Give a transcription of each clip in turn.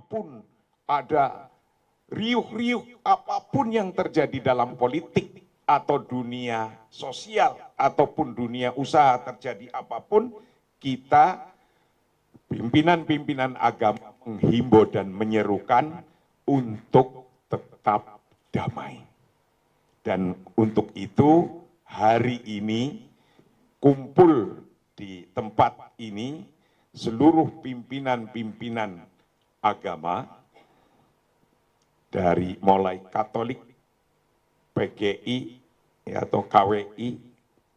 apapun, ada riuh-riuh apapun yang terjadi dalam politik atau dunia sosial ataupun dunia usaha, terjadi apapun, kita pimpinan-pimpinan agama menghimbau dan menyerukan untuk tetap damai. Dan untuk itu hari ini kumpul di tempat ini seluruh pimpinan-pimpinan agama dari mulai Katolik, PGI atau KWI,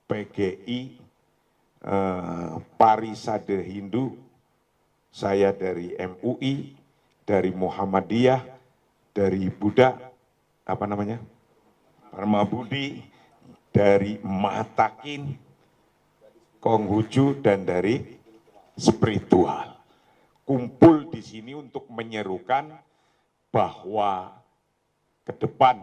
PGI, Parisade Hindu, saya dari MUI, dari Muhammadiyah, dari Buddha, Dharma Budi, dari Matakin, Konghucu, dan dari spiritual. Kumpul di sini untuk menyerukan bahwa ke depan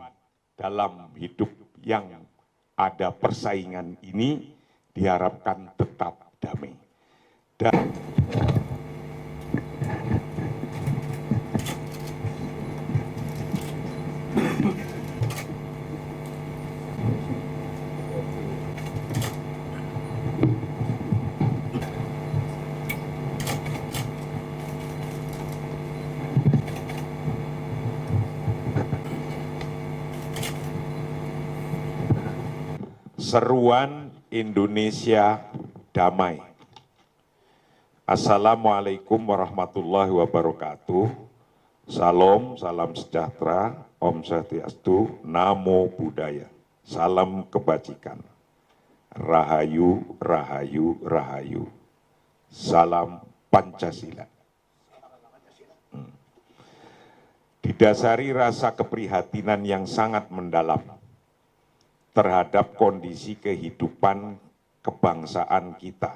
dalam hidup yang ada persaingan ini diharapkan tetap damai. Dan seruan Indonesia damai. Assalamualaikum warahmatullahi wabarakatuh. Salam, salam sejahtera, Om Swastiastu, Namo Buddhaya. Salam kebajikan. Rahayu, rahayu, rahayu. Salam Pancasila. Didasari rasa keprihatinan yang sangat mendalam terhadap kondisi kehidupan kebangsaan kita,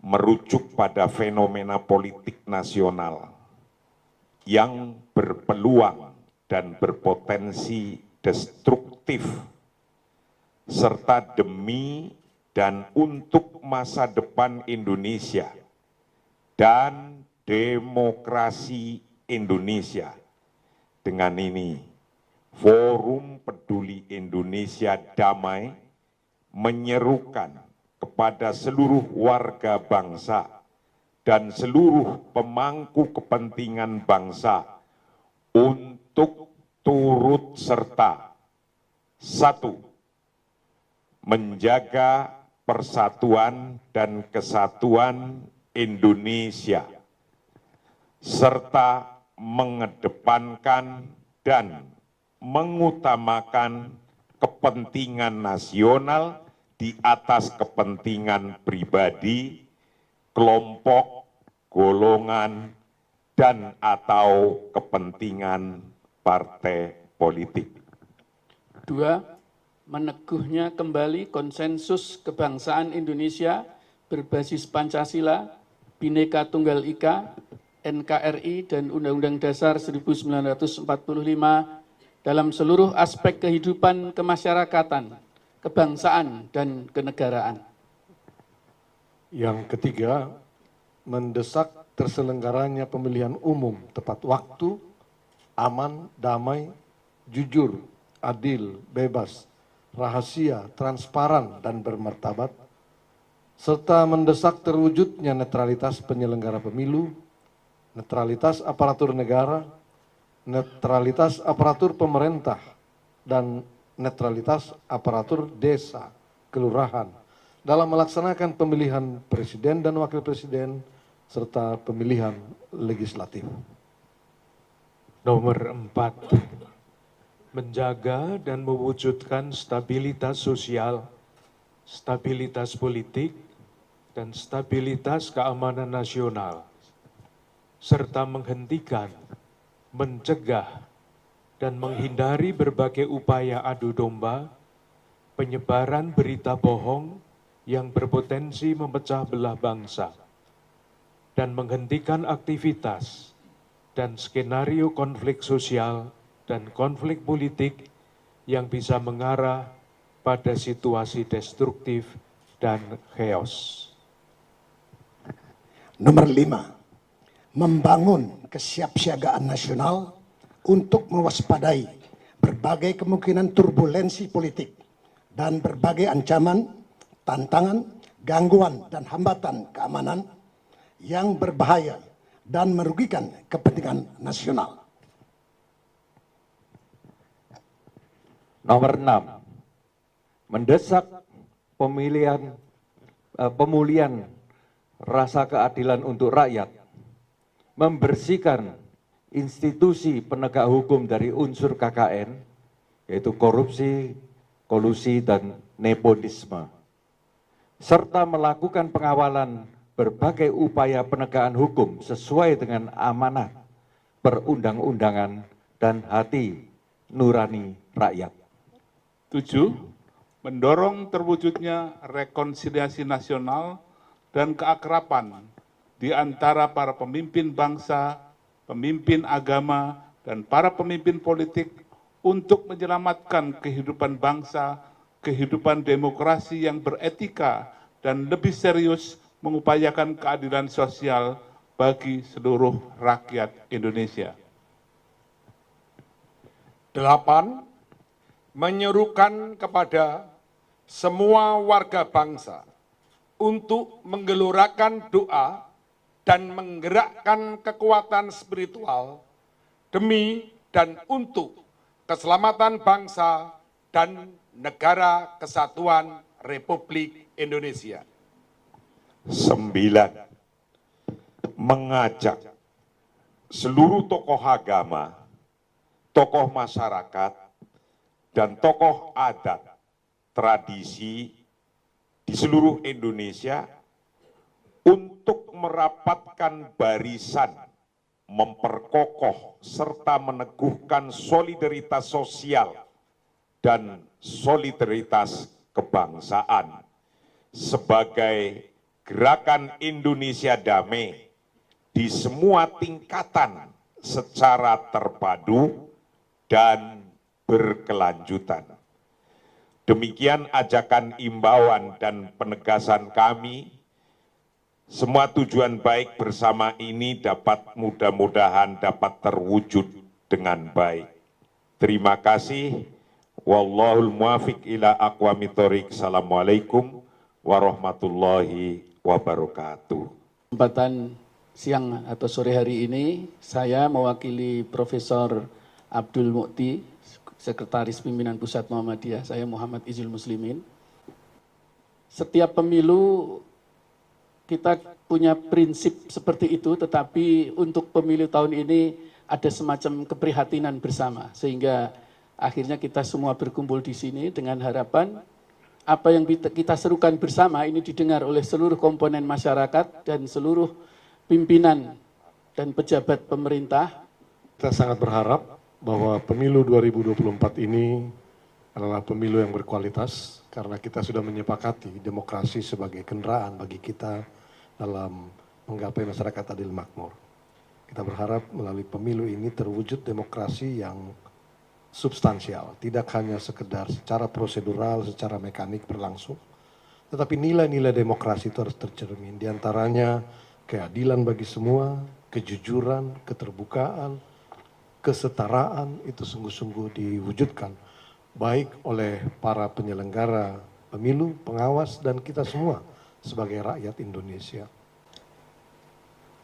merujuk pada fenomena politik nasional yang berpeluang dan berpotensi destruktif, serta demi dan untuk masa depan Indonesia dan demokrasi Indonesia. Dengan ini, Forum Peduli Indonesia Damai menyerukan kepada seluruh warga bangsa dan seluruh pemangku kepentingan bangsa untuk turut serta. 1. Menjaga persatuan dan kesatuan Indonesia, serta mengedepankan dan mengutamakan kepentingan nasional di atas kepentingan pribadi, kelompok, golongan, dan atau kepentingan partai politik. 2. Meneguhnya kembali konsensus kebangsaan Indonesia berbasis Pancasila, Bhinneka Tunggal Ika, NKRI, dan Undang-Undang Dasar 1945 dalam seluruh aspek kehidupan kemasyarakatan, kebangsaan, dan kenegaraan. Yang ketiga, mendesak terselenggaranya pemilihan umum tepat waktu, aman, damai, jujur, adil, bebas, rahasia, transparan, dan bermartabat, serta mendesak terwujudnya netralitas penyelenggara pemilu, netralitas aparatur negara, netralitas aparatur pemerintah, dan netralitas aparatur desa, kelurahan, dalam melaksanakan pemilihan presiden dan wakil presiden, serta pemilihan legislatif. Nomor 4, menjaga dan mewujudkan stabilitas sosial, stabilitas politik, dan stabilitas keamanan nasional, serta menghentikan, mencegah, dan menghindari berbagai upaya adu domba, penyebaran berita bohong yang berpotensi memecah belah bangsa, dan menghentikan aktivitas dan skenario konflik sosial dan konflik politik yang bisa mengarah pada situasi destruktif dan chaos. Nomor 5, membangun kesiapsiagaan nasional untuk mewaspadai berbagai kemungkinan turbulensi politik dan berbagai ancaman, tantangan, gangguan, dan hambatan keamanan yang berbahaya dan merugikan kepentingan nasional. Nomor 6, mendesak pemulihan rasa keadilan untuk rakyat, membersihkan institusi penegak hukum dari unsur KKN, yaitu korupsi, kolusi, dan nepotisme, serta melakukan pengawalan berbagai upaya penegakan hukum sesuai dengan amanah perundang-undangan dan hati nurani rakyat. 7. Mendorong terwujudnya rekonsiliasi nasional dan keakraban di antara para pemimpin bangsa, pemimpin agama, dan para pemimpin politik untuk menyelamatkan kehidupan bangsa, kehidupan demokrasi yang beretika, dan lebih serius mengupayakan keadilan sosial bagi seluruh rakyat Indonesia. 8. Menyerukan kepada semua warga bangsa untuk menggelorakan doa dan menggerakkan kekuatan spiritual demi dan untuk keselamatan bangsa dan negara kesatuan Republik Indonesia. 9. Mengajak seluruh tokoh agama, tokoh masyarakat, dan tokoh adat tradisi di seluruh Indonesia untuk merapatkan barisan, memperkokoh serta meneguhkan solidaritas sosial dan solidaritas kebangsaan sebagai gerakan Indonesia Damai di semua tingkatan secara terpadu dan berkelanjutan. Demikian ajakan imbauan dan penegasan kami. Semua tujuan baik bersama ini mudah-mudahan dapat terwujud dengan baik. Terima kasih. Wallahul muwaffiq ila aqwamit thoriq. Assalamualaikum warahmatullahi wabarakatuh. Kesempatan siang atau sore hari ini, saya mewakili Profesor Abdul Mukti, Sekretaris Pimpinan Pusat Muhammadiyah, saya Muhammad Izul Muslimin. Setiap pemilu kita punya prinsip seperti itu, tetapi untuk pemilu tahun ini ada semacam keprihatinan bersama, sehingga akhirnya kita semua berkumpul di sini dengan harapan apa yang kita serukan bersama ini didengar oleh seluruh komponen masyarakat dan seluruh pimpinan dan pejabat pemerintah. Kita sangat berharap bahwa pemilu 2024 ini adalah pemilu yang berkualitas karena kita sudah menyepakati demokrasi sebagai kendaraan bagi kita dalam menggapai masyarakat adil makmur. Kita berharap melalui pemilu ini terwujud demokrasi yang substansial, tidak hanya sekedar secara prosedural, secara mekanik berlangsung, tetapi nilai-nilai demokrasi itu harus tercermin, diantaranya keadilan bagi semua, kejujuran, keterbukaan, kesetaraan itu sungguh-sungguh diwujudkan baik oleh para penyelenggara pemilu, pengawas, dan kita semua sebagai rakyat Indonesia.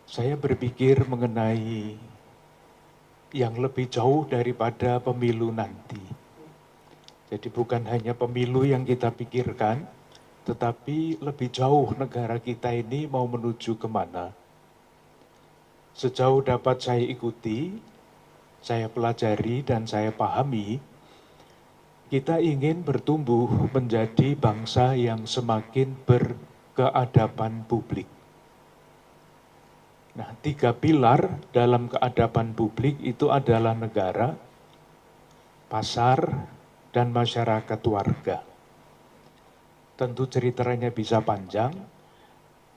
Saya berpikir mengenai yang lebih jauh daripada pemilu nanti. Jadi bukan hanya pemilu yang kita pikirkan, tetapi lebih jauh negara kita ini mau menuju kemana. Sejauh dapat saya ikuti, saya pelajari dan saya pahami, kita ingin bertumbuh menjadi bangsa yang semakin berkeadaban publik. Nah, 3 pilar dalam keadaban publik itu adalah negara, pasar, dan masyarakat warga. Tentu ceritanya bisa panjang,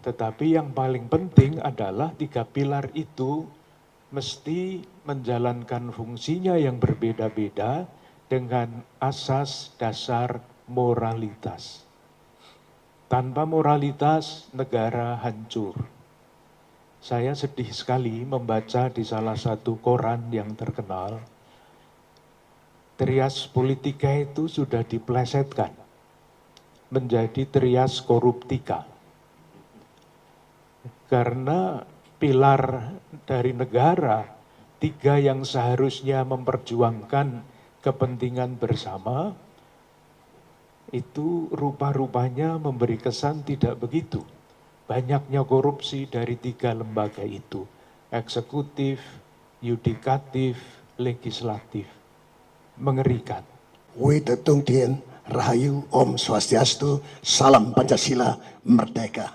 tetapi yang paling penting adalah 3 pilar itu mesti menjalankan fungsinya yang berbeda-beda dengan asas dasar moralitas. Tanpa moralitas, negara hancur. Saya sedih sekali membaca di salah satu koran yang terkenal, trias politika itu sudah diplesetkan menjadi trias koruptika. Karena pilar dari negara, tiga yang seharusnya memperjuangkan kepentingan bersama, itu rupa-rupanya memberi kesan tidak begitu. Banyaknya korupsi dari tiga lembaga itu, eksekutif, yudikatif, legislatif. Mengerikan. Wita Tung Tien, Rahayu, Om Swastiastu, Salam Pancasila, Merdeka.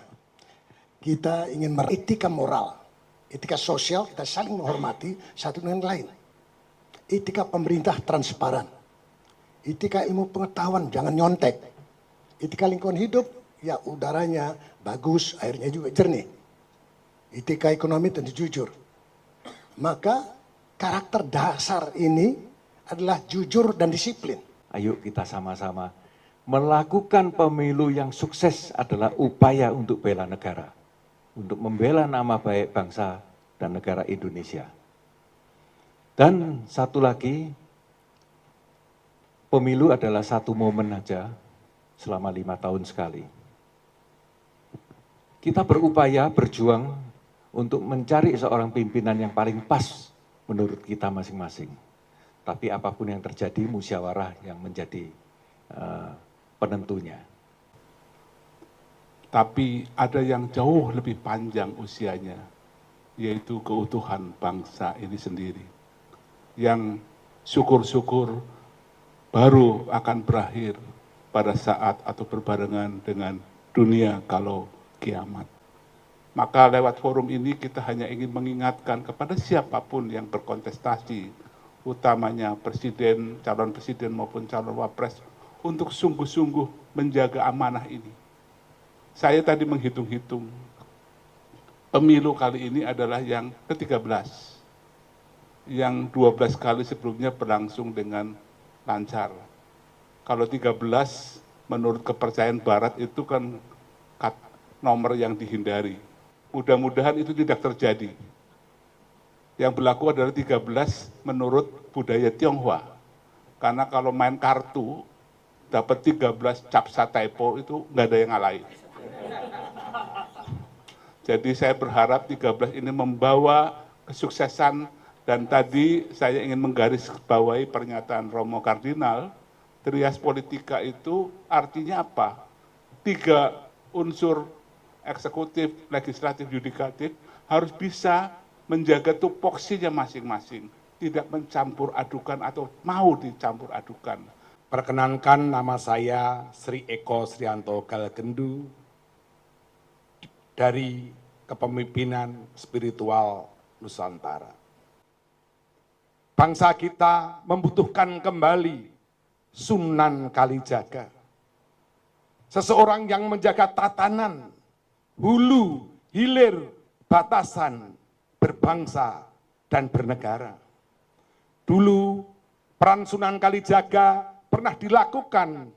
Kita ingin etika moral, etika sosial, kita saling menghormati satu dengan lain. Etika pemerintah transparan. Etika ilmu pengetahuan, jangan nyontek. Etika lingkungan hidup, ya udaranya bagus, airnya juga jernih. Etika ekonomi tentu jujur. Maka karakter dasar ini adalah jujur dan disiplin. Ayo kita sama-sama melakukan pemilu yang sukses adalah upaya untuk bela negara, untuk membela nama baik bangsa dan negara Indonesia. Dan satu lagi, pemilu adalah satu momen aja selama 5 tahun sekali. Kita berupaya berjuang untuk mencari seorang pimpinan yang paling pas menurut kita masing-masing. Tapi apapun yang terjadi, musyawarah yang menjadi penentunya. Tapi ada yang jauh lebih panjang usianya, yaitu keutuhan bangsa ini sendiri. Yang syukur-syukur baru akan berakhir pada saat atau berbarengan dengan dunia kalau kiamat. Maka lewat forum ini kita hanya ingin mengingatkan kepada siapapun yang berkontestasi, utamanya presiden, calon presiden maupun calon wapres, untuk sungguh-sungguh menjaga amanah ini. Saya tadi menghitung-hitung, pemilu kali ini adalah yang ke-13, yang 12 kali sebelumnya berlangsung dengan lancar. Kalau 13 menurut kepercayaan Barat itu kan nomor yang dihindari. Mudah-mudahan itu tidak terjadi. Yang berlaku adalah 13 menurut budaya Tionghoa. Karena kalau main kartu, dapat 13 capsa typo itu nggak ada yang ngalahin. Jadi saya berharap 13 ini membawa kesuksesan, dan tadi saya ingin menggarisbawahi pernyataan Romo Kardinal, trias politika itu artinya apa? 3 unsur eksekutif, legislatif, yudikatif harus bisa menjaga tupoksinya masing-masing, tidak mencampur adukan atau mau dicampur adukan. Perkenankan, nama saya Sri Eko Srianto Galgendu dari Kepemimpinan Spiritual Nusantara. Bangsa kita membutuhkan kembali Sunan Kalijaga. Seseorang yang menjaga tatanan, hulu, hilir, batasan, berbangsa dan bernegara. Dulu peran Sunan Kalijaga pernah dilakukan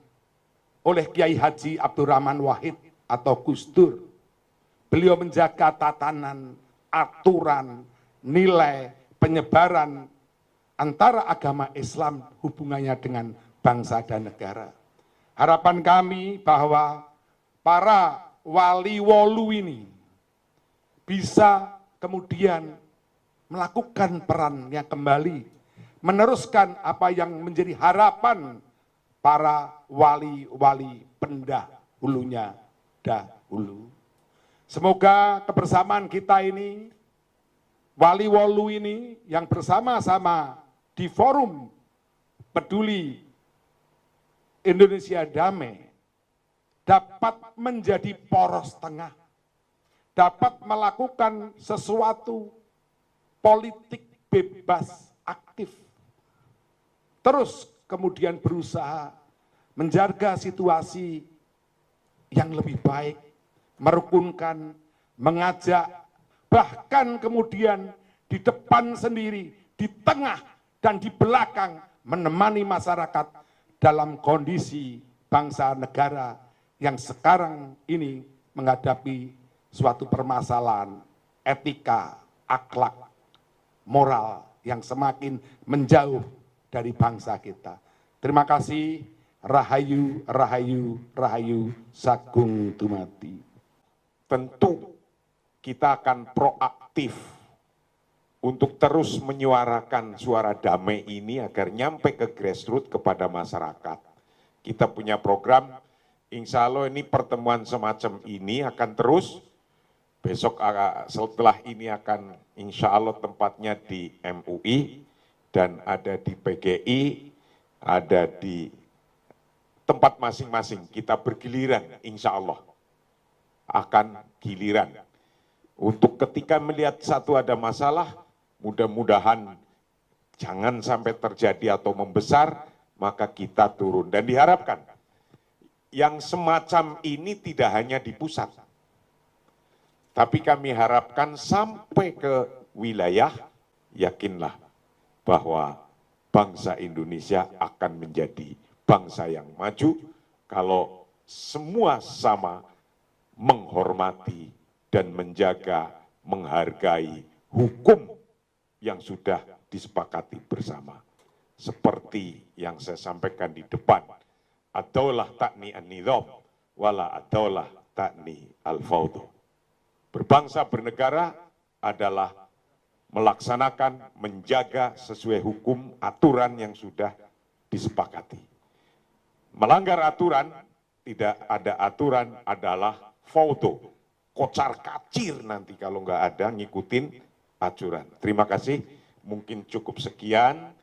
oleh Kiai Haji Abdurrahman Wahid atau Gus Dur. Beliau menjaga tatanan, aturan, nilai, penyebaran antara agama Islam hubungannya dengan bangsa dan negara. Harapan kami bahwa para wali wolu ini bisa kemudian melakukan peran yang kembali, meneruskan apa yang menjadi harapan para wali-wali pendahulunya dahulu. Semoga kebersamaan kita ini, wali wolu ini yang bersama-sama di forum peduli Indonesia Damai dapat menjadi poros tengah, dapat melakukan sesuatu politik bebas aktif, terus kemudian berusaha menjaga situasi yang lebih baik, merukunkan, mengajak, bahkan kemudian di depan sendiri, di tengah dan di belakang menemani masyarakat dalam kondisi bangsa negara yang sekarang ini menghadapi suatu permasalahan etika, akhlak, moral yang semakin menjauh dari bangsa kita. Terima kasih. Rahayu, rahayu, rahayu, sagung dumadi. Tentu kita akan proaktif untuk terus menyuarakan suara damai ini agar nyampe ke grassroots kepada masyarakat. Kita punya program, insya Allah ini pertemuan semacam ini akan terus, besok setelah ini akan insya Allah tempatnya di MUI, dan ada di PGI, ada di tempat masing-masing, kita bergiliran insya Allah akan giliran. Untuk ketika melihat satu ada masalah, mudah-mudahan jangan sampai terjadi atau membesar, maka kita turun. Dan diharapkan yang semacam ini tidak hanya di pusat, tapi kami harapkan sampai ke wilayah, yakinlah bahwa bangsa Indonesia akan menjadi bangsa yang maju kalau semua sama menghormati dan menjaga, menghargai hukum yang sudah disepakati bersama. Seperti yang saya sampaikan di depan, ad-daulah ta'ni an-nidham, wala ad-daulah ta'ni al-fawdu. Berbangsa bernegara adalah melaksanakan, menjaga sesuai hukum, aturan yang sudah disepakati. Melanggar aturan, tidak ada aturan adalah faudo, kocar kacir nanti kalau nggak ada ngikutin aturan. Terima kasih, mungkin cukup sekian.